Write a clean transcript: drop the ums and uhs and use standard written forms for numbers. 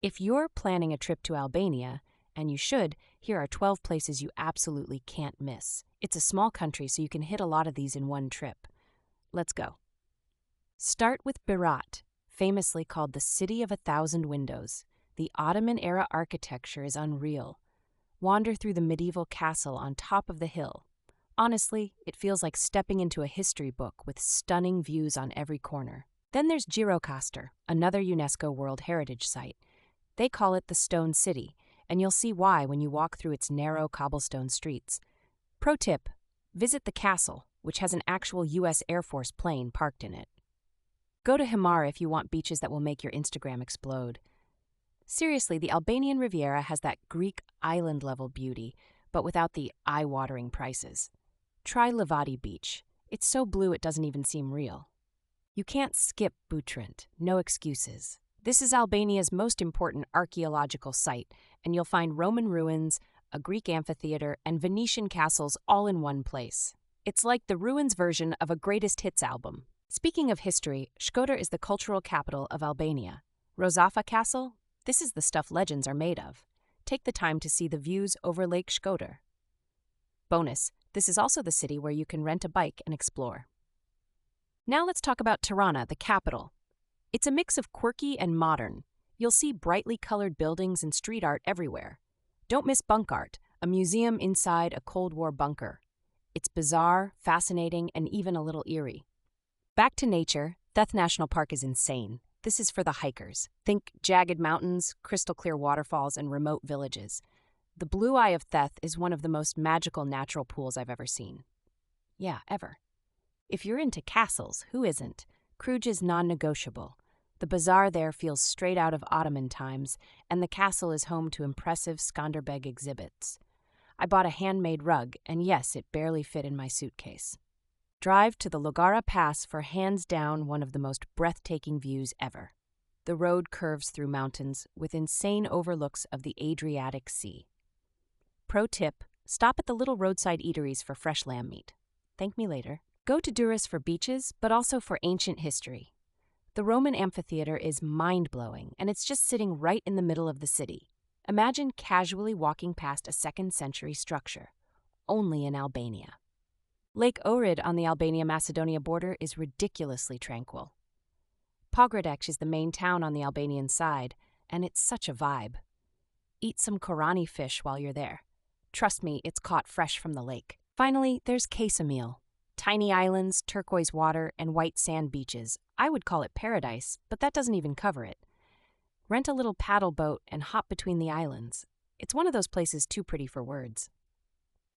If you're planning a trip to Albania, and you should, here are 12 places you absolutely can't miss. It's a small country, so you can hit a lot of these in one trip. Let's go. Start with Berat, famously called the City of a Thousand Windows. The Ottoman-era architecture is unreal. Wander through the medieval castle on top of the hill. Honestly, it feels like stepping into a history book with stunning views on every corner. Then there's Gjirokastër, another UNESCO World Heritage Site. They call it the Stone City, and you'll see why when you walk through its narrow cobblestone streets. Pro tip, visit the castle, which has an actual U.S. Air Force plane parked in it. Go to Himarë if you want beaches that will make your Instagram explode. Seriously, the Albanian Riviera has that Greek island-level beauty, but without the eye-watering prices. Try Livati Beach. It's so blue it doesn't even seem real. You can't skip Butrint, no excuses. This is Albania's most important archaeological site, and you'll find Roman ruins, a Greek amphitheater, and Venetian castles all in one place. It's like the ruins version of a greatest hits album. Speaking of history, Shkodër is the cultural capital of Albania. Rozafa Castle? This is the stuff legends are made of. Take the time to see the views over Lake Shkodër. Bonus, this is also the city where you can rent a bike and explore. Now let's talk about Tirana, the capital. It's a mix of quirky and modern. You'll see brightly colored buildings and street art everywhere. Don't miss Bunk'Art, a museum inside a Cold War bunker. It's bizarre, fascinating, and even a little eerie. Back to nature, Theth National Park is insane. This is for the hikers. Think jagged mountains, crystal clear waterfalls, and remote villages. The Blue Eye of Theth is one of the most magical natural pools I've ever seen. Yeah, ever. If you're into castles, who isn't? Krujë is non-negotiable. The bazaar there feels straight out of Ottoman times, and the castle is home to impressive Skanderbeg exhibits. I bought a handmade rug, and yes, it barely fit in my suitcase. Drive to the Llogara Pass for hands down one of the most breathtaking views ever. The road curves through mountains with insane overlooks of the Adriatic Sea. Pro tip, stop at the little roadside eateries for fresh lamb meat. Thank me later. Go to Durres for beaches, but also for ancient history. The Roman amphitheater is mind-blowing, and it's just sitting right in the middle of the city. Imagine casually walking past a 2nd century structure, only in Albania. Lake Ohrid on the Albania-Macedonia border is ridiculously tranquil. Pogradec is the main town on the Albanian side, and it's such a vibe. Eat some Korani fish while you're there. Trust me, it's caught fresh from the lake. Finally, there's Ksamil. Tiny islands, turquoise water, and white sand beaches. I would call it paradise, but that doesn't even cover it. Rent a little paddle boat and hop between the islands. It's one of those places too pretty for words.